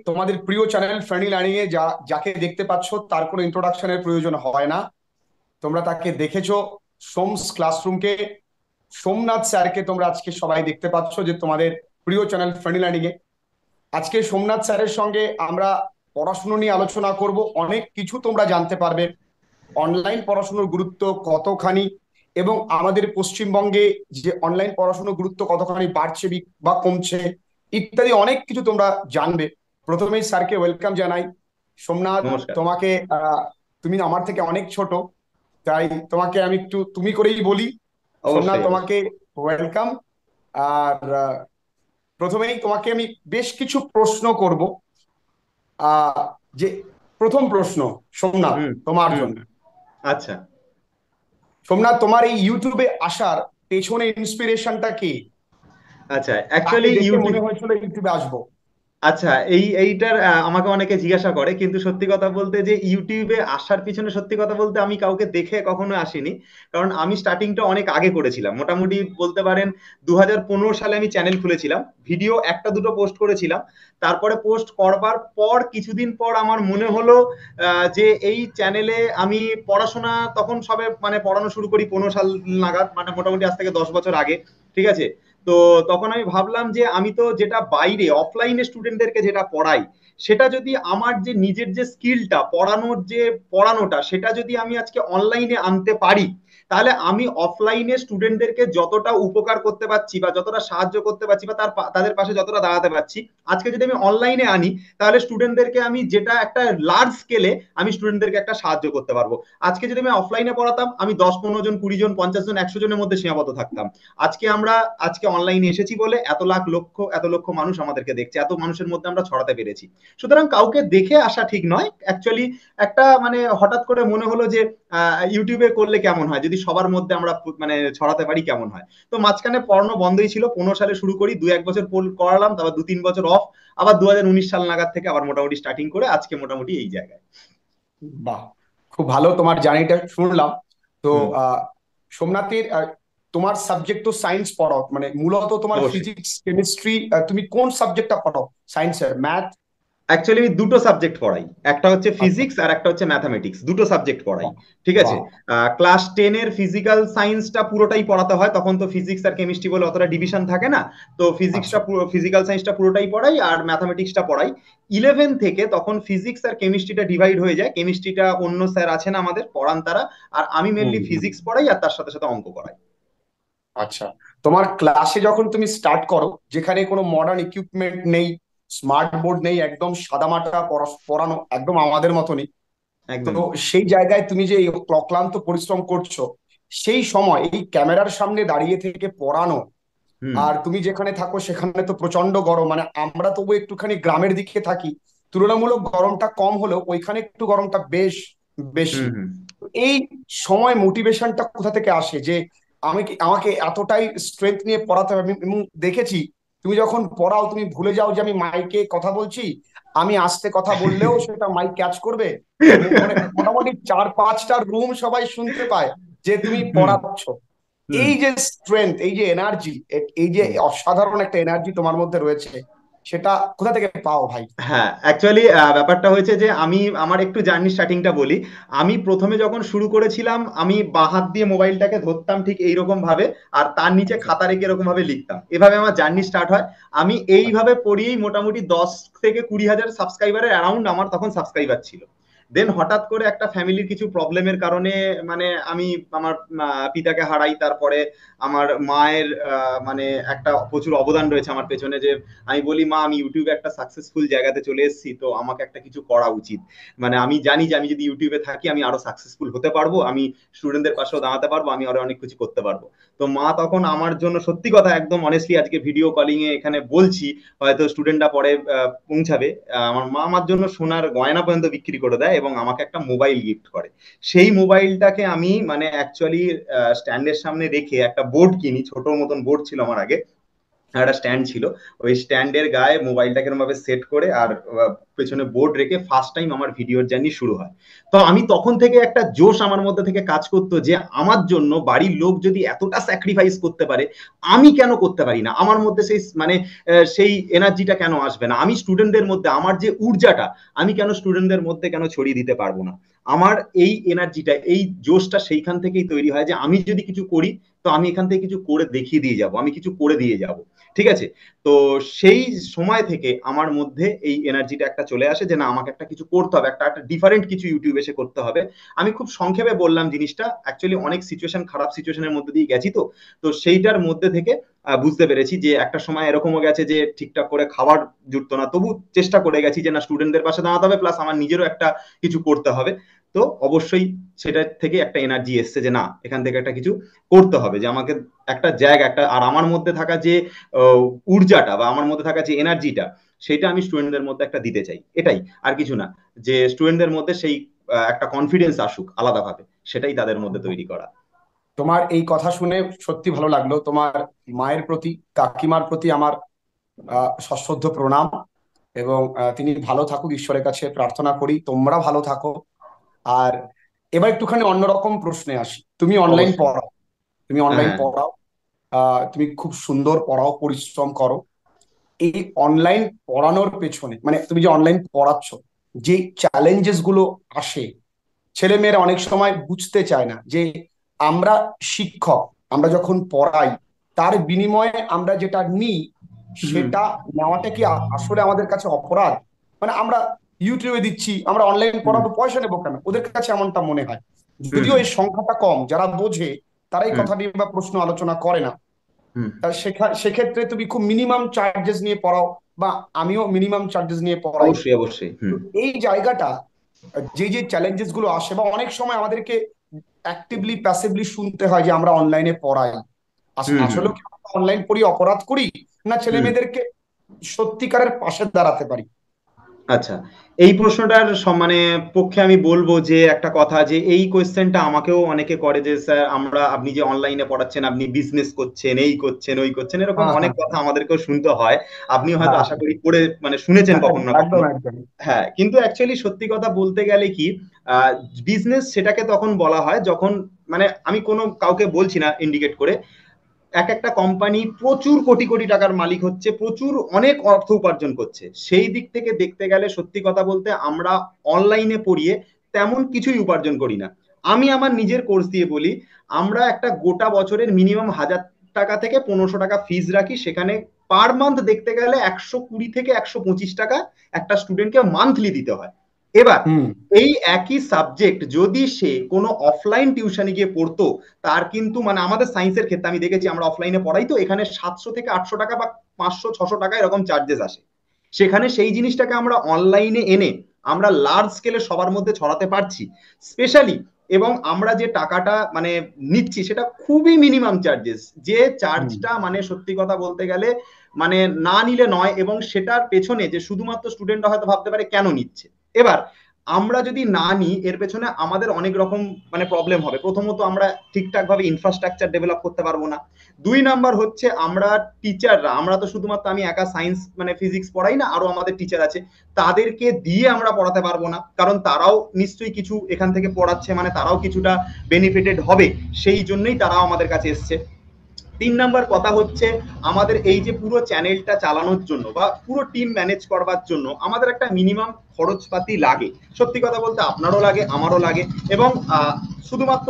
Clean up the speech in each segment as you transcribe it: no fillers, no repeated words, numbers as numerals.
তোমাদের প্রিয় channel friendly learning এ যাকে দেখতে পাচ্ছ তার কোনো ইন্ট্রোডাকশনের প্রয়োজন হয় না। তোমরা তাকে দেখেছো, সোমস ক্লাসরুমকে, সোমনাথ স্যারকে তোমরা আজকে সবাই দেখতে পাচ্ছ যে তোমাদের প্রিয় চ্যানেল ফ্রেন্ডলি লার্নিং এ। আজকে সোমনাথ স্যারের সঙ্গে আমরা পড়াশুনো নিয়ে আলোচনা করব। অনেক কিছু তোমরা জানতে পারবে, অনলাইন পড়াশোনার গুরুত্ব কতখানি এবং আমাদের পশ্চিমবঙ্গে যে অনলাইন পড়াশোনার গুরুত্ব কতখানি বাড়ছে বা কমছে ইত্যাদি অনেক কিছু তোমরা জানবে। প্রথমেই স্যারকে ওয়েলকাম জানাই। সোমনাথ, নমস্কার। তোমাকে তুমি আমার থেকে অনেক ছোট, তাই তোমাকে আমি একটু তুমি করেই বলি। সোমনাথ, অবশ্যই অবশ্যই। তোমাকে ওয়েলকাম। আর প্রথমেই তোমাকে আমি বেশ কিছু প্রশ্ন করব। আহ যে প্রথম প্রশ্ন, সোমনাথ, হুম তোমার হুম জন্য। আচ্ছা সোমনাথ, তোমার এই ইউটিউবে আসার পেছনে ইন্সপিরেশনটা কি? আচ্ছা কাকে অ্যাকচুয়ালি দেখে ইউটিউব। মনে হয়েছিল ইউটিউবে আসবো? আচ্ছা এইটার আমাকে অনেকে জিজ্ঞাসা করে, কিন্তু সত্যি কথা বলতে যে ইউটিউবে আসার পিছনে সত্যি কথা বলতে আমি কাউকে দেখে কখনো আসিনি। কারণ আমি স্টার্টিংটা অনেক আগে করেছিলাম, মোটামুটি বলতে পারেন 2015 সালে আমি চ্যানেল খুলেছিলাম, ভিডিও একটা দুটো পোস্ট করেছিলাম। তারপরে পোস্ট করবার পর কিছুদিন পর আমার মনে হলো যে এই চ্যানেলে আমি পড়াশোনা তখন সবে মানে পড়ানো শুরু করি 15 সাল নাগাদ, মানে মোটামুটি আজ থেকে 10 বছর আগে। ঠিক আছে। তো তখন আমি ভাবলাম যে আমি তো যেটা বাইরে অফলাইনে স্টুডেন্টদেরকে যেটা পড়াই, সেটা যদি আমার যে নিজের যে স্কিলটা পড়ানোর যে পড়ানোটা সেটা যদি আমি আজকে অনলাইনে আনতে পারি, তাহলে আমি অফলাইনে স্টুডেন্টদেরকে যতটা উপকার করতে পারছি বা যতটা সাহায্য করতে পারছি বা তাদের পাশে যতটা দাঁড়াতে পারছি, আজকে যদি আমি অনলাইনে আনি তাহলে স্টুডেন্টদেরকে আমি যেটা একটা লার্জ স্কেলে আমি স্টুডেন্টদেরকে একটা সাহায্য করতে পারবো। আজকে যদি আমি অফলাইনে পড়াতাম আমি 10-15 জন, 20 জন, 50 জন, 100 জনের মধ্যে সীমাবদ্ধ থাকতাম। আজকে আমরা অনলাইনে এসেছি বলে এত লাখ লক্ষ এত লক্ষ মানুষ আমাদেরকে দেখছে, এত মানুষের মধ্যে আমরা ছড়াতে পেরেছি। সুতরাং কাউকে দেখে আসা ঠিক নয় অ্যাকচুয়ালি। একটা মানে হঠাৎ করে মনে হলো যে ইউটিউবে করলে কেমন হয় যদি সবার মধ্যে আমরা মানে ছড়াতে পারি, কেমন হয়। তো মাঝখানে পড়ানো বন্ধই ছিল, 15 সালে শুরু করি, 2-1 বছর করালাম, তারপর 2-3 বছর অফ, আবার 2019 সাল নাগাদ থেকে আবার মোটামুটি স্টার্টিং করে আজকে মোটামুটি এই জায়গায়। বাহ, খুব ভালো, তোমার জার্নিটা শুনলাম। তো হুম। সোমনাথের তোমার সাবজেক্ট তো সায়েন্স পড়াও, মানে মূলত তোমার অবশ্যই। ফিজিক্স কেমিস্ট্রি, তুমি কোন সাবজেক্টটা পড়াও? সায়েন্সের ম্যাথ? অ্যাকচুয়ালি আমি দুটো সাবজেক্ট পড়াই, একটা হচ্ছে আচ্ছা। ফিজিক্স আর একটা হচ্ছে ম্যাথামেটিক্স, দুটো সাবজেক্ট পড়াই। বাহ। ঠিক আছে। বাহ। ক্লাস 10-এর ফিজিক্যাল সায়েন্সটা পুরোটাই পড়াতে হয়, তখন তো ফিজিক্স আর কেমিস্ট্রি বলে অতটা ডিভিশন থাকে না। তো আচ্ছা। ফিজিক্সটা পুরো ফিজিক্যাল সায়েন্সটা পুরোটাই পড়াই আর ম্যাথামেটিক্সটা পড়াই। 11 থেকে তখন ফিজিক্স আর কেমিস্ট্রিটা ডিভাইড হয়ে যায়, কেমিস্ট্রিটা অন্য স্যার আছেন আমাদের পড়ান তারা, আর আমি হুম মেনলি হুম। ফিজিক্স পড়াই আর তার সাথে সাথে অঙ্ক করাই। আচ্ছা, তোমার ক্লাসে যখন তুমি স্টার্ট করো, যেখানে কোনো মডার্ন ইকুইপমেন্ট নেই, স্মার্ট বোর্ড নেই, একদম সাদামাটা পড়ানো, একদম আমাদের মতনই, তো একদমই। সেই জায়গায় তুমি যে এই অক্লান্ত পরিশ্রম করছো, সেই সময় এই ক্যামেরার সামনে দাঁড়িয়ে থেকে পড়ানো, হুম আর তুমি যেখানে থাকো সেখানে তো প্রচন্ড গরম, মানে আমরা তবু একটুখানি গ্রামের দিকে থাকি, তুলনামূলক গরমটা কম হলেও ওইখানে একটু গরমটা বেশ বেশি। হুম হুম এই সময় মোটিভেশনটা কোথা থেকে আসে যে আমাকে এতটাই স্ট্রেংথ নিয়ে পড়াতে হবে? আমি এবং দেখেছি তুমি যখন পড়াও তুমি ভুলে যাও যে আমি মাইকে কথা বলছি, আমি আস্তে কথা বললেও সেটা মাইক ক্যাচ করবে, মানে মোটামুটি 4-5টা রুম সবাই শুনতে পায় যে তুমি হুম পড়াচ্ছ। হুম এই যে স্ট্রেংথ, এই যে এনার্জি, এই যে হুম। অসাধারণ একটা এনার্জি তোমার মধ্যে রয়েছে, সেটা কোথা থেকে পাও ভাই? হ্যাঁ অ্যাকচুয়ালি ব্যাপারটা হয়েছে যে আমি আমার একটু জার্নি স্টার্টিংটা বলি। আমি প্রথমে যখন শুরু করেছিলাম আমি বাঁ হাত দিয়ে মোবাইলটাকে ধরতাম ঠিক এইরকম ভাবে, আর তার নিচে আচ্ছা। খাতা রেখে এরকম ভাবে লিখতাম, এভাবে আমার জার্নি স্টার্ট হয়। আমি এইভাবে পড়িয়েই মোটামুটি 10 থেকে 20 হাজার সাবস্ক্রাইবারের অ্যারাউন্ড আমার তখন সাবস্ক্রাইবার ছিল। দেন হঠাৎ করে একটা ফ্যামিলির কিছু প্রবলেমের কারণে মানে আমি আমার পিতাকে হারাই। তারপরে আমার মায়ের মানে একটা প্রচুর অবদান রয়েছে আমার পেছনে, যে আমি বলি মা আমি ইউটিউবে একটা সাকসেসফুল জায়গাতে চলে এসেছি, তো আমাকে একটা কিছু করা উচিত। মানে আমি জানি যে আমি যদি ইউটিউবে থাকি আমি আরো সাকসেসফুল হতে পারবো, আমি স্টুডেন্টদের পাশেও দাঁড়াতে পারবো, আমি আরো অনেক কিছু করতে পারবো। তো মা তখন আমার জন্য সত্যি কথা একদম অনেস্টলি আজকে ভিডিও কলিং এ এখানে বলছি, হয়তো স্টুডেন্টরা পরে পৌঁছাবে, আমার মা আমার জন্য সোনার গয়না পর্যন্ত বিক্রি করে দেয় এবং আমাকে একটা মোবাইল গিফট করে। সেই মোবাইলটাকে আমি মানে অ্যাকচুয়ালি স্ট্যান্ডের সামনে রেখে একটা বোর্ড কিনি, ছোট মতন বোর্ড ছিল আমার আগে, একটা স্ট্যান্ড ছিল, ওই স্ট্যান্ডের গায়ে মোবাইলটাকে এরকম ভাবে সেট করে আর পেছনে বোর্ড রেখে ফার্স্ট টাইম আমার ভিডিওর জার্নি শুরু হয়। তো আমি তখন থেকে একটা জোশ আমার মধ্যে থেকে কাজ করতো যে আমার জন্য বাড়ির লোক যদি এতটা স্যাক্রিফাইস করতে পারে, আমি কেন করতে পারি না? আমার মধ্যে সেই মানে সেই এনার্জিটা কেন আসবে না? আমি স্টুডেন্টদের মধ্যে আমার যে ঊর্জাটা, আমি কেন স্টুডেন্টদের মধ্যে কেন ছড়িয়ে দিতে পারবো না? আমার এই এনার্জিটা, এই জোশটা সেইখান থেকেই তৈরি হয় যে আমি যদি কিছু করি, তো আমি এখান থেকে কিছু করে দেখিয়ে দিয়ে যাব, আমি কিছু করে দিয়ে যাব। ঠিক আছে? তো সেই সময় থেকে আমার মধ্যে এই এনার্জিটা একটা চলে আসে যে না, আমাকে একটা কিছু করতে হবে, একটা একটা ডিফারেন্ট কিছু ইউটিউবে এসে করতে হবে। আমি খুব সংক্ষেপে বললাম জিনিসটা, অ্যাকচুয়ালি অনেক সিচুয়েশন, খারাপ সিচুয়েশনের মধ্যে দিয়ে গেছি। তো তো সেইটার মধ্যে থেকে বুঝতে পেরেছি যে একটা সময় এরকমও গেছে যে ঠিকঠাক করে খাবার জুটতো না, তবু চেষ্টা করে গেছি যে না, স্টুডেন্টদের পাশে দাঁড়াতে হবে, প্লাস আমার নিজেরও একটা কিছু করতে হবে। তো অবশ্যই সেটা থেকে একটা এনার্জি এসছে যে না, এখান থেকে একটা কিছু করতে হবে, যে আমাকে একটা জায়গা একটা, আর আমার মধ্যে থাকা যে ঊর্জাটা বা আমার মধ্যে থাকা যে এনার্জিটা, সেটা আমি স্টুডেন্টদের মধ্যে একটা দিতে চাই, এটাই, আর কিছু না। যে স্টুডেন্টদের মধ্যে সেই একটা কনফিডেন্স আসুক আলাদাভাবে, সেটাই তাদের মধ্যে তৈরি করা। তোমার এই কথা শুনে সত্যি ভালো লাগলো। তোমার মায়ের প্রতি, কাকিমার প্রতি আমার সশ্রদ্ধ প্রণাম। এবং তিনি ভালো থাকুক, ঈশ্বরের কাছে প্রার্থনা করি তোমরা ভালো থাকো। আর এবার একটুখানি অন্যরকম প্রশ্নে আসি। তুমি অনলাইন অবশ্যই। পড়াও, তুমি হ্যাঁ, অনলাইন হ্যাঁ। পড়াও, তুমি খুব সুন্দর পড়াও, পরিশ্রম করো। এই অনলাইন পড়ানোর পেছনে, মানে তুমি যে অনলাইন পড়াচ্ছ, যে চ্যালেঞ্জেস গুলো আসে, ছেলে মেয়েরা অনেক সময় বুঝতে চায় না যে আমরা শিক্ষক, আমরা যখন পড়াই তার বিনিময়ে আমরা যেটা নিই, হুম। সেটা নেওয়াটা কি আসলে আমাদের কাছে অপরাধ? মানে আমরা ইউটিউবে দিচ্ছি, আমরা অনলাইন হুম। পড়াবো, পয়সা নেবো কেন? ওদের কাছে এমনটা মনে হয়। হুম। যদিও এই সংখ্যাটা কম যারা বোঝে, তারা এই হুম। কথা নিয়ে বা প্রশ্ন আলোচনা করে না। হুম। সেক্ষেত্রে তুমি খুব মিনিমাম চার্জেস নিয়ে পড়াও, বা আমিও মিনিমাম চার্জেস নিয়ে পড়াই। অবশ্যই, অবশ্যই। তো হুম। এই জায়গাটা, যে যে চ্যালেঞ্জেস গুলো আসে, বা অনেক সময় আমাদেরকে অ্যাক্টিভলি প্যাসিভলি শুনতে হয় যে আমরা অনলাইনে পড়াই, হুম। হুম। আসলে কি অনলাইন পড়ি অপরাধ করি, না ছেলে হুম। মেয়েদেরকে সত্যিকারের পাশে দাঁড়াতে পারি? আচ্ছা, এই প্রশ্নটার মানে পক্ষে আমি বলবো যে একটা কথা, যে এই কোয়েশ্চেনটা আমাকেও অনেকে করে যে স্যার, আমরা, আপনি যে অনলাইনে পড়াচ্ছেন, আপনি বিজনেস করছেন, এই করছেন, ওই করছেন, এরকম হ্যাঁ, অনেক হ্যাঁ, কথা আমাদেরকেও শুনতে হয়। আপনি হয়তো হ্যাঁ, আশা করি পড়ে মানে শুনেছেন হ্যাঁ, কখনো না একদম কখনো। একদম। হ্যাঁ, কিন্তু অ্যাকচুয়ালি সত্যি কথা বলতে গেলে কি, বিজনেস সেটাকে তখন বলা হয় যখন, মানে আমি কোনো কাউকে বলছি না ইন্ডিকেট করে, এক একটা কোম্পানি প্রচুর কোটি কোটি টাকার মালিক হচ্ছে, প্রচুর অনেক অর্থ উপার্জন করছে, সেই দিক থেকে দেখতে গেলে সত্যি কথা বলতে আমরা অনলাইনে পড়িয়ে তেমন কিছুই উপার্জন করি না। আমি আমার নিজের কোর্স দিয়ে বলি, আমরা একটা গোটা বছরের মিনিমাম 1000 টাকা থেকে 1500 টাকা ফিজ রাখি, সেখানে পার মান্থ দেখতে গেলে 120 থেকে 125 টাকা একটা স্টুডেন্টকে মান্থলি দিতে হয়। এবার হুম। এই একই সাবজেক্ট যদি সে কোনো অফলাইন টিউশনে গিয়ে পড়তো, তার কিন্তু, মানে আমাদের সায়েন্সের ক্ষেত্রে আমি দেখেছি, আমরা অফলাইনে পড়াই, তো এখানে 700 থেকে 800 টাকা বা 500-600 টাকা এরকম চার্জেস আসে। সেখানে সেই জিনিসটাকে আমরা অনলাইনে এনে আমরা লার্জ স্কেলে সবার মধ্যে ছড়াতে পারছি স্পেশালি, এবং আমরা যে টাকাটা মানে নিচ্ছি সেটা খুবই মিনিমাম চার্জেস, যে হুম। চার্জটা মানে সত্যি কথা বলতে গেলে মানে না নিলে নয়, এবং সেটার পেছনে যে শুধুমাত্র স্টুডেন্টরা হয়তো ভাবতে পারে কেন নিচ্ছে। এবার আমরা যদি না নিই, এর পেছনে আমাদের অনেক রকম মানে প্রবলেম হবে। প্রথমত, আমরা ঠিকঠাক ভাবে ইনফ্রাস্ট্রাকচার ডেভেলপ করতে পারবো না। 2 নাম্বার হচ্ছে, আমরা টিচাররা, আমরা তো শুধুমাত্র আমি একা সায়েন্স মানে ফিজিক্স পড়াই না, আরো আমাদের টিচার আছে, তাদেরকে দিয়ে আমরা পড়াতে পারবো না, কারণ তারাও নিশ্চয়ই কিছু এখান থেকে পড়াচ্ছে, মানে তারাও কিছুটা বেনিফিটেড হবে, সেই জন্যই তারাও আমাদের কাছে এসছে। 3 নাম্বার কথা হচ্ছে, আমাদের এই যে পুরো চ্যানেলটা চালানোর জন্য বা পুরো টিম ম্যানেজ করবার জন্য আমাদের একটা মিনিমাম খরচপাতি লাগে। সত্যি কথা বলতে আপনারও লাগে, আমারও লাগে, এবং শুধুমাত্র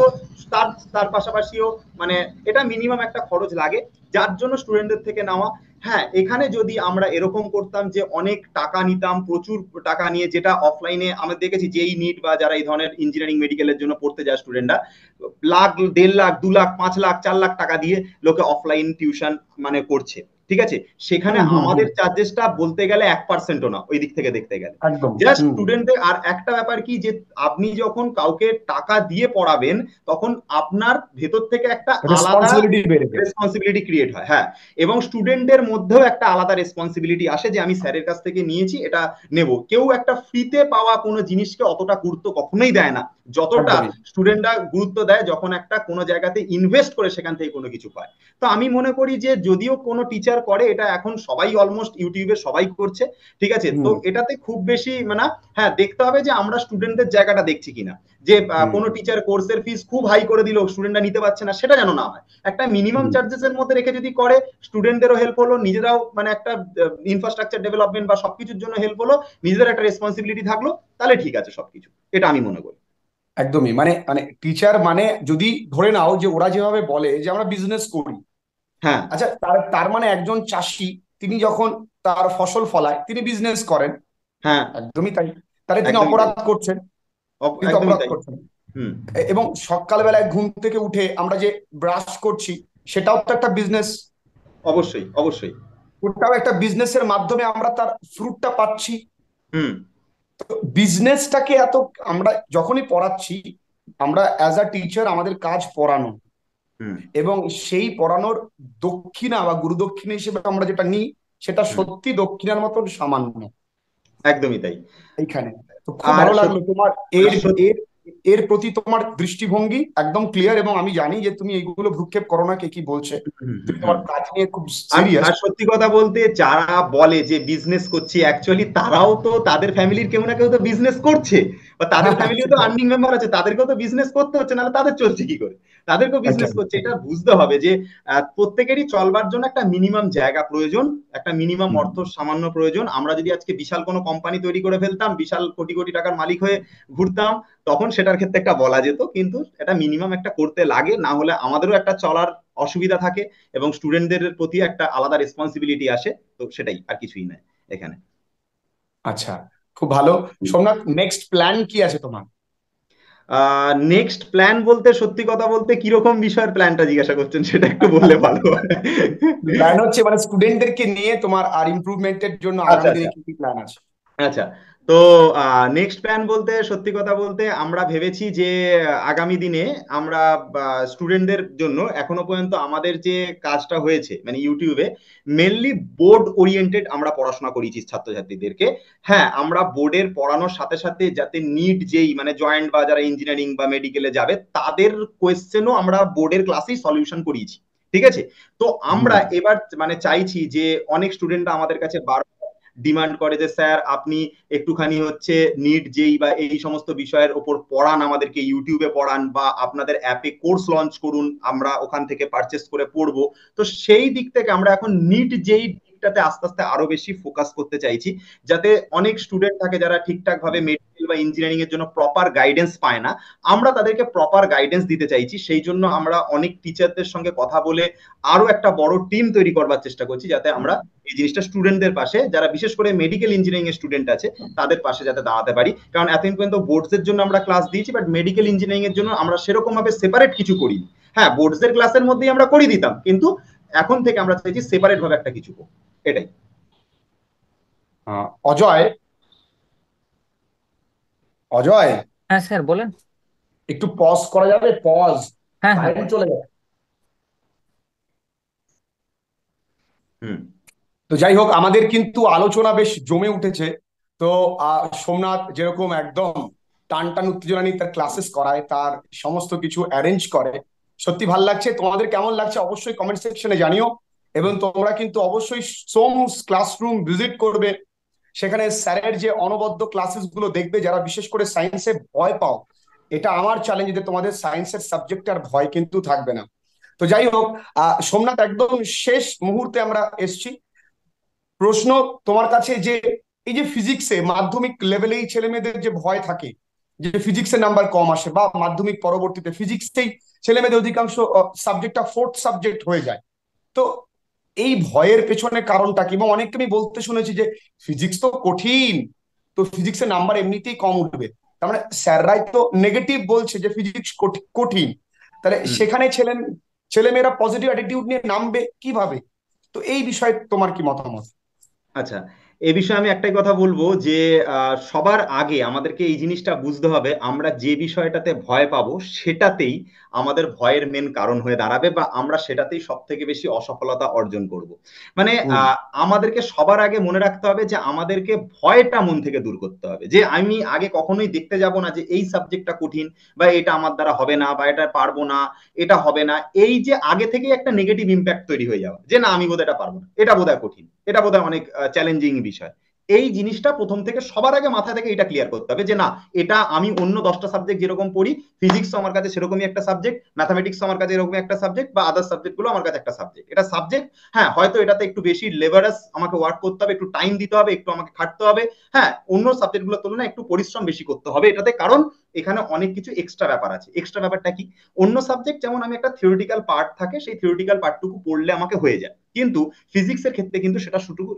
তার তার পাশাপাশিও মানে এটা মিনিমাম একটা খরচ লাগে, যার জন্য স্টুডেন্টদের থেকে নেওয়া। হ্যাঁ, এখানে যদি আমরা এরকম করতাম যে অনেক টাকা নিতাম, প্রচুর টাকা নিয়ে, যেটা অফলাইনে আমরা দেখেছি, যেই নিট বা যারা এই ধরনের ইঞ্জিনিয়ারিং মেডিকেলের জন্য পড়তে যায় স্টুডেন্টরা, লাখ, 1.5 লাখ, 2 লাখ, 5 লাখ, 4 লাখ টাকা দিয়ে লোকে অফলাইন টিউশন মানে করছে। ঠিক আছে? সেখানে হুম। হুম। হুম। আমাদের চার্জেসটা বলতে গেলে 1%ও না, ওই দিক থেকে দেখতে গেলে। একদম। জাস্ট হুম। স্টুডেন্টদের, আর একটা ব্যাপার কি, যে আপনি যখন কাউকে টাকা দিয়ে পড়াবেন, তখন আপনার ভেতর থেকে একটা আলাদা রেসপন্সিবিলিটি বেড়ে যায়। রেসপন্সিবিলিটি ক্রিয়েট হয়। হ্যাঁ, এবং স্টুডেন্টের মধ্যেও একটা আলাদা রেসপন্সিবিলিটি আসে, যে আমি স্যারের কাছ থেকে নিয়েছি, এটা নেব। কেউ একটা ফ্রিতে পাওয়া কোনো জিনিসকে অতটা গুরুত্ব কখনোই দেয় না, যতটা একদমই। স্টুডেন্টরা গুরুত্ব দেয় যখন একটা কোনো জায়গাতে ইনভেস্ট করে সেখান থেকে কোনো কিছু পায়। তো আমি মনে করি যে যদিও কোনো টিচার টিচার করে, এটা এখন সবাই অলমোস্ট ইউটিউবে সবাই করছে, ঠিক আছে। তো হুম এটাতে খুব বেশি মানে হ্যাঁ দেখতে হবে যে আমরা স্টুডেন্টদের জায়গাটা দেখছি কিনা, যে হুম কোনো টিচার কোর্সের ফিস খুব হাই করে দিল, স্টুডেন্টরা নিতে পারছে না, সেটা যেন না হয়। একটা মিনিমাম হুম। চার্জেস এর মধ্যে রেখে যদি করে, স্টুডেন্টদেরও হেল্প হলো, নিজেরাও মানে একটা ইনফ্রাস্ট্রাকচার ডেভেলপমেন্ট বা সবকিছুর জন্য হেল্প হলো, নিজেদের একটা রেসপন্সিবিলিটি থাকলো, তাহলে ঠিক আছে সবকিছু, এটা আমি মনে করি। একদমই, মানে মানে টিচার মানে যদি ধরে নাও যে ওরা যেভাবে বলে যে আমরা বিজনেস করি, হ্যাঁ আচ্ছা তার তার মানে একজন চাষি তিনি যখন তার ফসল ফলায় তিনি বিজনেস করেন। হ্যাঁ একদমই তাই। তাহলে তিনি একদমই তাই, অপরাধ করছেন, কিন্তু একদমই অপরাধ তাই। করছেন। হুম। এবং সকালবেলায় ঘুম থেকে উঠে আমরা যে ব্রাশ করছি সেটাও তো একটা বিজনেস। অবশ্যই অবশ্যই। ওটাও একটা বিজনেসের মাধ্যমে আমরা তার ফ্রুটটা পাচ্ছি। হুম বিজনেসটাকে এত আমরা যখনই পড়াচ্ছি, আমরা অ্যাজ আ টিচার আমাদের কাজ পড়ানো, হুম এবং সেই পড়ানোর দক্ষিণা বা গুরুদক্ষিণা হিসেবে আমরা যেটা নিই সেটা হুম। সত্যি দক্ষিণার মতন সামান্য একদমই তাই। এইখানে। তো খুব আর ভালো লাগলো তোমার আর এর এর এর প্রতি তোমার দৃষ্টিভঙ্গি একদম ক্লিয়ার, এবং আমি জানি যে তুমি এইগুলো ভ্রুক্ষেপ করো না কে কি বলছে। হুম হুম তুমি হুম। তোমার কাজ নিয়ে খুব আর সিরিয়াস। আর সত্যি কথা বলতে, যারা বলে যে বিজনেস করছি, অ্যাকচুয়ালি তারাও তো তাদের ফ্যামিলির কেউ না কেউ তো বিজনেস করছে, বা তাদের ফ্যামিলিও তো সেটাই, আর্নিং মেম্বার আছে, তাদেরকেও তো বিজনেস করতে হচ্ছে, নাহলে তাদের চলছে কি করে? তাদেরকেও বিজনেস সেটাই, করছে। এটা বুঝতে হবে যে প্রত্যেকেরই চলবার জন্য একটা মিনিমাম জায়গা প্রয়োজন, একটা মিনিমাম হুম, অর্থ সামান্য প্রয়োজন। আমরা যদি আজকে বিশাল কোনো কোম্পানি তৈরি করে ফেলতাম, বিশাল কোটি কোটি টাকার মালিক হয়ে ঘুরতাম, তখন সেটার ক্ষেত্রে একটা বলা যেত, কিন্তু এটা মিনিমাম একটা করতে লাগে, না হলে আমাদেরও একটা চলার অসুবিধা থাকে, এবং স্টুডেন্টদের প্রতি একটা আলাদা রেসপন্সিবিলিটি আসে। তো সেটাই, আর কিছুই নয় এখানে। আচ্ছা, খুব ভালো। সোমনাথ, নেক্সট প্ল্যান কি আছে তোমার? নেক্সট প্ল্যান বলতে, সত্যি কথা বলতে কিরকম বিষয়ের প্ল্যানটা জিজ্ঞাসা করছেন সেটা একটু বললে ভালো হয়। প্ল্যান হচ্ছে মানে স্টুডেন্টদেরকে নিয়ে তোমার আর ইমপ্রুভমেন্টের জন্য আচ্ছা আগামী দিনে আচ্ছা কি কি প্ল্যান আছে? আচ্ছা। তো নেক্সট প্ল্যান বলতে, সত্যি কথা বলতে আমরা ভেবেছি যে আগামী দিনে আমরা স্টুডেন্টদের জন্য, এখনো পর্যন্ত আমাদের যে কাজটা হয়েছে মানে ইউটিউবে মেনলি বোর্ড ওরিয়েন্টেড আমরা পড়াশোনা করিয়েছি ছাত্রছাত্রীদেরকে। হ্যাঁ, আমরা বোর্ডের পড়ানোর সাথে সাথে যাতে নিট যেই মানে জয়েন্ট বা যারা ইঞ্জিনিয়ারিং বা মেডিকেলে যাবে তাদের কোয়েশ্চেনও আমরা বোর্ডের ক্লাসেই সলিউশন করিয়েছি, ঠিক আছে। তো হুম। আমরা এবার মানে চাইছি যে, অনেক স্টুডেন্টরা আমাদের কাছে ডিমান্ড করে যে স্যার আপনি একটুখানি হচ্ছে নিট যেই বা এই সমস্ত বিষয়ের ওপর পড়ান, আমাদেরকে ইউটিউবে পড়ান, বা আপনাদের অ্যাপে কোর্স লঞ্চ করুন, আমরা ওখান থেকে পারচেস করে পড়বো। তো সেই দিক থেকে আমরা এখন নিট যেই দিকটাতে আস্তে আস্তে আরো বেশি ফোকাস করতে চাইছি, যাতে অনেক স্টুডেন্ট থাকে যারা ঠিকঠাক ভাবে মেডিকেল বা ইঞ্জিনিয়ারিং এর জন্য প্রপার গাইডেন্স পায় না, আমরা তাদেরকে প্রপার গাইডেন্স দিতে চাইছি। সেই জন্য আমরা অনেক টিচারদের সঙ্গে কথা বলে আরো একটা বড় টিম তৈরি করবার চেষ্টা করছি, যাতে আমরা এই জিনিসটা স্টুডেন্টদের পাশে, যারা বিশেষ করে মেডিকেল ইঞ্জিনিয়ারিং এর স্টুডেন্ট আছে তাদের পাশে যাতে দাঁড়াতে পারি। কারণ এতদিন পর্যন্ত বোর্ডস এর জন্য আমরা ক্লাস দিয়েছি, বাট মেডিকেল ইঞ্জিনিয়ারিং এর জন্য আমরা সেরকম ভাবে সেপারেট কিছু করিনি। হ্যাঁ, বোর্ডস এর ক্লাসের মধ্যেই আমরা করে দিতাম, কিন্তু এখন থেকে আমরা চাইছি সেপারেট ভাবে একটা কিছু করব, এটাই। অজয়, অজয়, হ্যাঁ স্যার বলেন। একটু পজ করা যাবে? পজ, হ্যাঁ হ্যাঁ। কারেন্ট চলে যাবে। হুম তো যাই হোক, আমাদের কিন্তু আলোচনা বেশ জমে উঠেছে। তো সোমনাথ যেরকম একদম টান টান উত্তেজনা নিয়ে তার ক্লাসেস করায়, তার সমস্ত কিছু অ্যারেঞ্জ করে, সত্যি ভাল লাগছে। তোমাদের কেমন লাগছে অবশ্যই কমেন্ট সেকশনে জানিও। এবং তোমরা কিন্তু অবশ্যই সোমস ক্লাসরুম ভিজিট করবে, সেখানে স্যারের যে অনবদ্য ক্লাসেস গুলো দেখবে। যারা বিশেষ করে সায়েন্সে ভয় পাও, এটা আমার চ্যালেঞ্জ যে তোমাদের সায়েন্সের সাবজেক্টে আর ভয় কিন্তু থাকবে না। তো যাই হোক, সোমনাথ, একদম শেষ মুহূর্তে আমরা এসছি। প্রশ্ন তোমার কাছে যে এই যে ফিজিক্সে মাধ্যমিক লেভেলেই ছেলে মেয়েদের যে ভয় থাকে যে ফিজিক্সের নাম্বার কম আসে, বা মাধ্যমিক পরবর্তীতে ফিজিক্সেই ছেলে মেয়েদের অধিকাংশ সাবজেক্টটা ফোর্থ সাবজেক্ট হয়ে যায়, তো এই ভয়ের পেছনে কারণটা কি? এবং অনেককে আমি বলতে শুনেছি যে ফিজিক্স তো কঠিন, তো ফিজিক্সের নাম্বার এমনিতেই কম উঠবে। তার মানে স্যাররাই তো নেগেটিভ বলছে যে ফিজিক্স কঠিন, তাহলে হুম। সেখানে ছেলেমেয়েরা পজিটিভ অ্যাটিটিউড নিয়ে নামবে কিভাবে? তো এই বিষয়ে তোমার কি মতামত? আচ্ছা, এ বিষয়ে আমি একটাই কথা বলবো যে সবার আগে আমাদেরকে এই জিনিসটা বুঝতে হবে, আমরা যে বিষয়টাতে ভয় পাবো সেটাতেই আমাদের ভয়ের মেন কারণ হয়ে দাঁড়াবে, বা আমরা সেটাতেই সব থেকে বেশি অসফলতা অর্জন করব। মানে হুম। আমাদেরকে সবার আগে মনে রাখতে হবে যে আমাদেরকে ভয়টা মন থেকে দূর করতে হবে, যে আমি আগে কখনোই দেখতে যাব না যে এই সাবজেক্টটা কঠিন, বা এটা আমার দ্বারা হবে না, বা এটা পারবো না, এটা হবে না। এই যে আগে থেকে একটা নেগেটিভ ইম্প্যাক্ট তৈরি হয়ে যাওয়া, যে না আমি বোধহয় এটা পারবো না, এটা বোধহয় কঠিন, এটা বোধহয় অনেক চ্যালেঞ্জিং বিষয়, এই জিনিসটা প্রথম থেকে সবার আগে মাথা থেকে এটা ক্লিয়ার করতে হবে যে না, এটা আমি অন্য 10টা সাবজেক্ট যেরকম পড়ি, ফিজিক্স আমার কাছে সেরকমই একটা সাবজেক্ট, ম্যাথামেটিক্স আমার কাছে এরকমই একটা সাবজেক্ট, বা আদার সাবজেক্ট গুলো আমার কাছে একটা সাবজেক্ট, এটা সাবজেক্ট। হ্যাঁ, হয়তো এটাতে একটু বেশি লেবারাস আমাকে ওয়ার্ক করতে হবে, একটু টাইম দিতে হবে, একটু আমাকে খাটতে হবে। হ্যাঁ, অন্য সাবজেক্ট গুলোর তুলনায় একটু পরিশ্রম বেশি করতে হবে এটাতে, কারণ এখানে অনেক কিছু এক্সট্রা ব্যাপার আছে। এক্সট্রা ব্যাপারটা কি? অন্য সাবজেক্ট যেমন আমি একটা থিওরিটিক্যাল পার্ট থাকে, সেই থিওরিটিক্যাল পার্টটুকু পড়লে আমাকে হয়ে যায়, কিন্তু ফিজিক্সের ক্ষেত্রে কিন্তু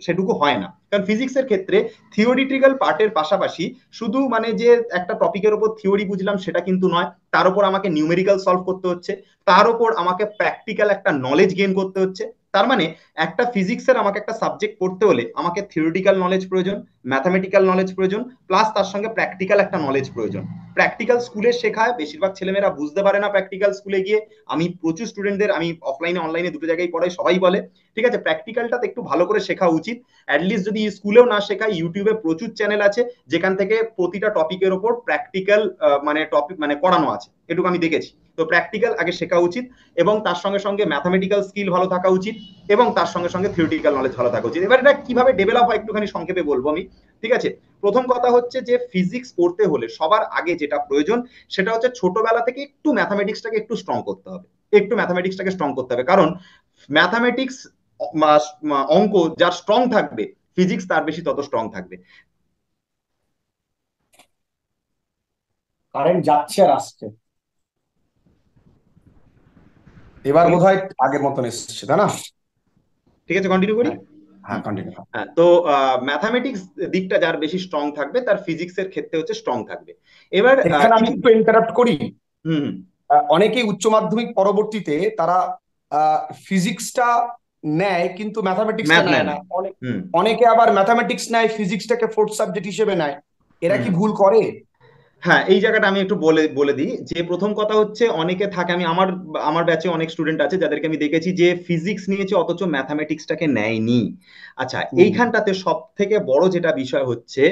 সেটুকু হয় না। কারণ ফিজিক্সের ক্ষেত্রে থিওরিটিক্যাল পার্টের পাশাপাশি শুধু মানে যে একটা টপিকের উপর থিওরি বুঝলাম সেটা কিন্তু নয়, তার উপর আমাকে নিউমেরিক্যাল সলভ করতে হচ্ছে, তার উপর আমাকে প্র্যাকটিক্যাল একটা নলেজ গেইন করতে হচ্ছে। তার মানে একটা ফিজিক্সের আমাকে একটা সাবজেক্ট পড়তে হলে আমাকে থিওরিটিক্যাল নলেজ প্রয়োজন, ম্যাথামেটিক্যাল নলেজ প্রয়োজন, প্লাস তার সঙ্গে প্র্যাকটিক্যাল একটা নলেজ প্রয়োজন। প্র্যাকটিক্যাল স্কুলে শেখায়, বেশিরভাগ ছেলেমেয়েরা বুঝতে পারে না প্র্যাকটিক্যাল স্কুলে গিয়ে। আমি প্রচুর স্টুডেন্টদের, আমি অফলাইনে অনলাইনে দুটো জায়গায় পড়াই, সবাই বলে ঠিক আছে প্র্যাকটিক্যালটা একটু ভালো করে শেখা উচিত। অ্যাটলিস্ট যদি স্কুলেও না শেখায়, ইউটিউবে প্রচুর চ্যানেল আছে যেখান থেকে প্রতিটা টপিকের ওপর প্র্যাকটিক্যাল মানে টপিক মানে করানো আছে, এটুকু আমি দেখেছি। তো প্র্যাকটিক্যাল আগে শেখা উচিত, এবং তার সঙ্গে সঙ্গে ম্যাথামেটিক্যাল স্কিল ভালো থাকা উচিত, এবং তার সঙ্গে সঙ্গে থিওরিটিক্যাল নলেজ ভালো থাকা উচিত। এবার এটা কিভাবে ডেভেলপ হয় একটুখানি সংক্ষেপে বলবো আমি। ঠিক আছে, প্রথম কথা হচ্ছে যে ফিজিক্স পড়তে হলে সবার আগে যেটা প্রয়োজন সেটা হচ্ছে ছোটবেলা থেকে একটু ম্যাথামেটিক্সটাকে একটু স্ট্রং করতে হবে, একটু ম্যাথামেটিক্সটাকে স্ট্রং করতে হবে। কারণ ম্যাথামেটিক্স, অঙ্ক যার স্ট্রং থাকবে, ফিজিক্স তার বেশি তত স্ট্রং থাকবে। কারেন্ট যাচ্ছে আর আসছে, এবার ঠিক আছে, বোধহয় আগের মতন এসছে, তাই না? ঠিক আছে, কন্টিনিউ করি। হ্যাঁ, হ্যাঁ, কন্টিনিউ। হ্যাঁ, তো ম্যাথামেটিক্স দিকটা যার বেশি স্ট্রং থাকবে তার ফিজিক্সের ক্ষেত্রে হচ্ছে স্ট্রং থাকবে। এবার এখানে আমি কিছু একটু ইন্টারাপ্ট করি। হুম অনেকেই উচ্চ মাধ্যমিক পরবর্তীতে তারা ফিজিক্সটা নেয় কিন্তু ম্যাথামেটিক্সটা ম্যাথ নেয় নেয় না। না। হুম অনেকে আবার ম্যাথামেটিক্স নেয়, ফিজিক্সটাকে ফোর্থ সাবজেক্ট হিসেবে নেয়। এরা হুম কি ভুল করে? হ্যাঁ, এই জায়গাটা আমি একটু বলে বলে দিই যে প্রথম কথা হচ্ছে অনেকে থাকে, আমি আমার আমার ব্যাচে অনেক স্টুডেন্ট আছে যাদেরকে আমি দেখেছি যে ফিজিক্স নিয়েছে অথচ ম্যাথামেটিক্সটাকে নেয়নি। আচ্ছা, হুম। এইখানটাতে সব থেকে বড় যেটা বিষয় হচ্ছে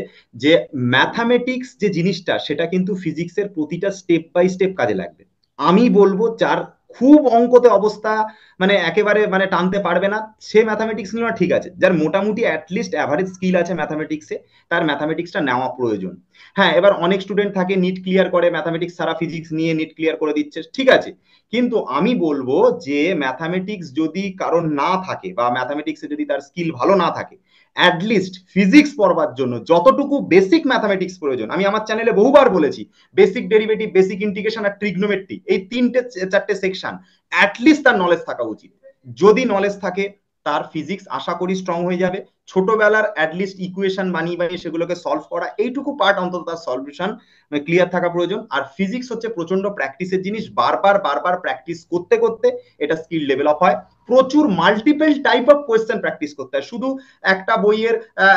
যে ম্যাথামেটিক্স যে জিনিসটা সেটা কিন্তু ফিজিক্সের প্রতিটা স্টেপ বাই স্টেপ কাজে লাগবে। আমি বলবো যার খুব অঙ্কতে অবস্থা মানে একেবারে মানে টানতে পারবে না, সে ম্যাথামেটিক্স নেওয়া ঠিক আছে। যার মোটামুটি অ্যাটলিস্ট অ্যাভারেজ স্কিল আছে ম্যাথামেটিক্সে, তার ম্যাথামেটিক্সটা নেওয়া প্রয়োজন। হ্যাঁ, এবার অনেক স্টুডেন্ট থাকে নিট ক্লিয়ার করে, ম্যাথামেটিক্স সারা ফিজিক্স নিয়ে নিট ক্লিয়ার করে দিচ্ছে, ঠিক আছে। কিন্তু আমি বলবো যে ম্যাথামেটিক্স যদি কারণ না থাকে, বা ম্যাথামেটিক্সে যদি তার স্কিল ভালো না থাকে, অ্যাটলিস্ট ফিজিক্স পড়বার জন্য যতটুকু বেসিক ম্যাথামেটিক্স প্রয়োজন, আমি আমার চ্যানেলে বহুবার বলেছি, বেসিক ডেরিভেটিভ, বেসিক ইন্টিগ্রেশন আর ট্রিগনোমেট্রি, এই তিনটে চারটে সেকশন অ্যাটলিস্ট তার নলেজ থাকা উচিত। যদি নলেজ থাকে, তার ফিজিক্স আশা করি স্ট্রং হয়ে যাবে। ছোটবেলার অ্যাটলিস্ট ইকুয়েশন বানিয়ে বানিয়ে সেগুলোকে সলভ করা, এইটুকু পার্ট অন্তত তার সলিউশন ক্লিয়ার থাকা প্রয়োজন। আর ফিজিক্স হচ্ছে প্রচন্ড প্র্যাকটিসের জিনিস, বারবার বারবার প্র্যাকটিস করতে করতে এটা স্কিল ডেভেলপ হয়। প্রচুর multiple type of question practice করতে হয়। শুধু একটা বইয়ের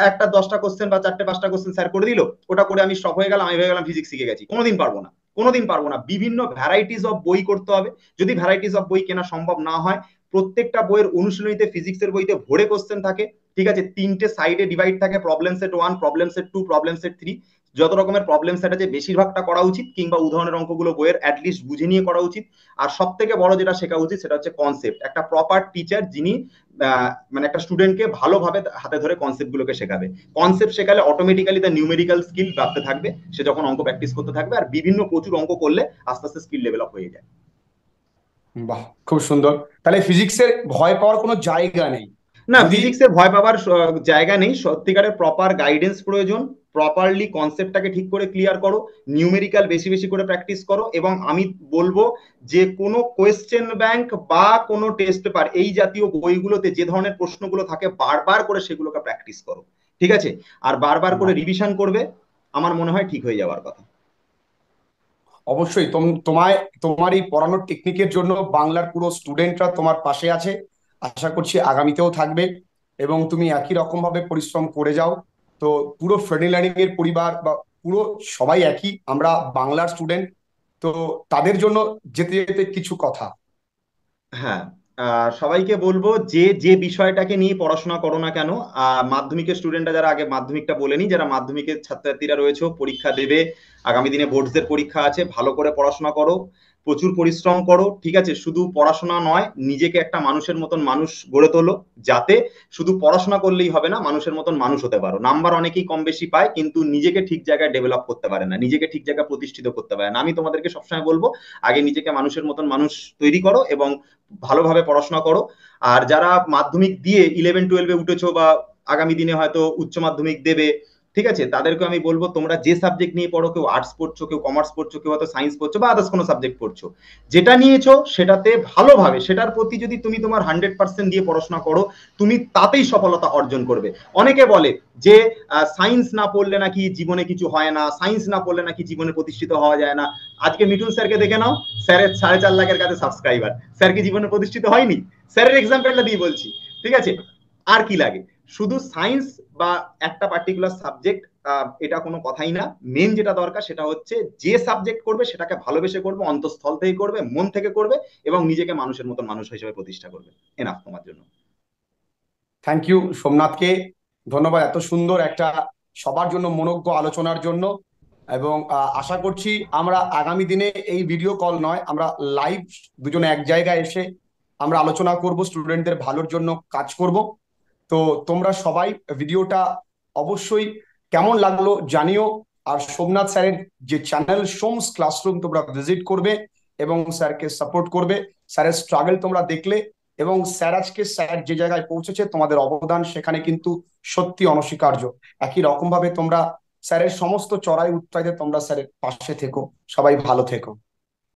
একটা 10টা কোশ্চেন বা 4টে 5টা কোশ্চেন স্যার করে দিল, ওটা করে আমি স্টপ হয়ে গেলাম, আমি হয়ে গেলাম ফিজিক্স শিখে গেছি, কোনোদিন পারবো না, কোনোদিন পারবো না। বিভিন্ন ভ্যারাইটিস অফ বই করতে হবে। যদি ভ্যারাইটিস অফ বই কেনা সম্ভব না হয়, প্রত্যেকটা বইয়ের অনুশীলনীতে ফিজিক্সের বইতে ভরে কোশ্চেন থাকে, ঠিক আছে, 3টে সাইডে ডিভাইড থাকে, problem set 1, problem set 2, problem set 3। যত রকমের প্রবলেম সেট আছে বেশিরভাগটা করা উচিত, কিংবা উদাহরণের অঙ্কগুলো বইয়ের অ্যাটলিস্ট বুঝে নিয়ে করা উচিত। আর সব থেকে বড় যেটা শেখা উচিত সেটা হচ্ছে কনসেপ্ট। একটা প্রপার টিচার যিনি মানে একটা স্টুডেন্টকে ভালোভাবে হাতে ধরে কনসেপ্ট গুলোকে শেখাবে। কনসেপ্ট শেখালে অটোমেটিক্যালি তার নিউমেরিক্যাল স্কিল বাড়তে থাকবে, সে যখন অঙ্ক প্র্যাকটিস করতে থাকবে, আর বিভিন্ন প্রচুর অঙ্ক করলে আস্তে আস্তে স্কিল ডেভেলপ হয়ে যায়। বাহ, খুব সুন্দর। তাহলে ফিজিক্সের ভয় পাওয়ার কোনো জায়গা নেই। না, যদি ফিজিক্সে ভয় পাওয়ার জায়গা নেই, সত্যিকারের প্রপার গাইডেন্স প্রয়োজন। প্রপারলি কনসেপ্টটাকে ঠিক করে ক্লিয়ার করো, নিউমেরিক্যাল বেশি বেশি করে প্র্যাকটিস করো, এবং আমি বলবো যে কোনো কোয়েশ্চেন ব্যাংক বা কোনো টেস্ট পেপার এই জাতীয় বইগুলোতে যে ধরনের প্রশ্নগুলো থাকে বারবার করে সেগুলোকে প্র্যাকটিস করো, ঠিক আছে, আর বারবার করে বাহ, রিভিশন করবে। আমার মনে হয় ঠিক হয়ে যাওয়ার কথা। অবশ্যই তোমায়, তোমার এই পড়ানোর টেকনিকের জন্য বাংলার পুরো স্টুডেন্টরা তোমার পাশে আছে, আশা করছি আগামীতেও থাকবে। এবং তুমি একই রকম ভাবে পরিশ্রম করে যাও। তো পুরো ফ্রেডি লার্নিং এর পরিবার বা পুরো সবাই একই, আমরা বাংলার স্টুডেন্ট। তো তাদের জন্য যেতে যেতে কিছু কথা। হ্যাঁ, সবাইকে বলবো যে যে বিষয়টাকে নিয়ে পড়াশোনা করো না কেন, মাধ্যমিকের স্টুডেন্টরা যারা, আগে মাধ্যমিকটা বলে নি, যারা মাধ্যমিকের ছাত্রছাত্রীরা রয়েছে, পরীক্ষা দেবে, আগামী দিনে বোর্ডসের পরীক্ষা আছে, ভালো করে পড়াশোনা করো, প্রচুর পরিশ্রম করো, ঠিক আছে? শুধু পড়াশোনা নয়, নিজেকে একটা মানুষের মতন মানুষ গড়ে তোলো, যাতে শুধু পড়াশোনা করলেই হবে না, মানুষের মতন মানুষ হতে পারো। নাম্বার অনেকেই কম বেশি পায়, কিন্তু নিজেকে ঠিক জায়গায় ডেভেলপ করতে পারে না, নিজেকে ঠিক জায়গায় প্রতিষ্ঠিত করতে পারে না। আমি তোমাদেরকে সবসময় বলবো, আগে নিজেকে মানুষের মতন মানুষ তৈরি করো এবং ভালোভাবে পড়াশোনা করো। আর যারা মাধ্যমিক দিয়ে 11-12-এ উঠেছো বা আগামী দিনে হয়তো উচ্চ মাধ্যমিক দেবে, ঠিক আছে, তাদেরকে আমি বলবো তোমরা যে সাবজেক্ট নিয়ে পড়ো, কেউ আর্টস পড়ছো, কেউ কমার্স পড়ছো, কেউ হয়তো সায়েন্স পড়ছো বা আদার্স কোনো সাবজেক্ট পড়ছো, যেটা নিয়েছো সেটাতে ভালোভাবে, সেটার প্রতি যদি তুমি তোমার 100% দিয়ে পড়াশোনা করো, তুমি তাতেই সফলতা অর্জন করবে। অনেকে বলে যে সায়েন্স না পড়লে নাকি জীবনে কিছু হয় না, সায়েন্স না পড়লে নাকি জীবনে প্রতিষ্ঠিত হওয়া যায় না। আজকে মিঠুন স্যারকে দেখে নাও, স্যারের 4.5 লাখের কাছে সাবস্ক্রাইবার, স্যার কি জীবনে প্রতিষ্ঠিত হয়নি? স্যারের এক্সাম্পলটা দিয়ে বলছি, ঠিক আছে? আর কি লাগে? শুধু সায়েন্স বা একটা পার্টিকুলার সাবজেক্ট, এটা কোনো কথাই না। মেন যেটা দরকার সেটা হচ্ছে যে সাবজেক্ট করবে সেটাকে ভালোবেসে করবে, অন্তঃস্থল থেকে করবে, মন থেকে করবে এবং নিজেকে মানুষের মতন মানুষ হিসেবে প্রতিষ্ঠা করবে। এনাফ তোমার জন্য। থ্যাংক ইউ সোমনাথকে, ধন্যবাদ এত সুন্দর একটা সবার জন্য মনোজ্ঞ আলোচনার জন্য। এবং আশা করছি আমরা আগামী দিনে এই ভিডিও কল নয়, আমরা লাইভ দুজনে এক জায়গায় এসে আমরা আলোচনা করব, স্টুডেন্টদের ভালোর জন্য কাজ করব। তো তোমরা সবাই ভিডিওটা অবশ্যই কেমন লাগলো জানিও। আর সোমনাথ স্যারের যে চ্যানেল সোমস ক্লাসরুম তোমরা ভিজিট করবে এবং স্যারকে সাপোর্ট করবে। স্যারের স্ট্রাগল তোমরা দেখলে, এবং স্যার আজকে স্যার যে জায়গায় পৌঁছেছে তোমাদের অবদান সেখানে কিন্তু সত্যি অনস্বীকার্য। একই রকম ভাবে তোমরা স্যারের সমস্ত চড়াই উৎরাইতে তোমরা স্যারের পাশে থেকো। সবাই ভালো থেকো।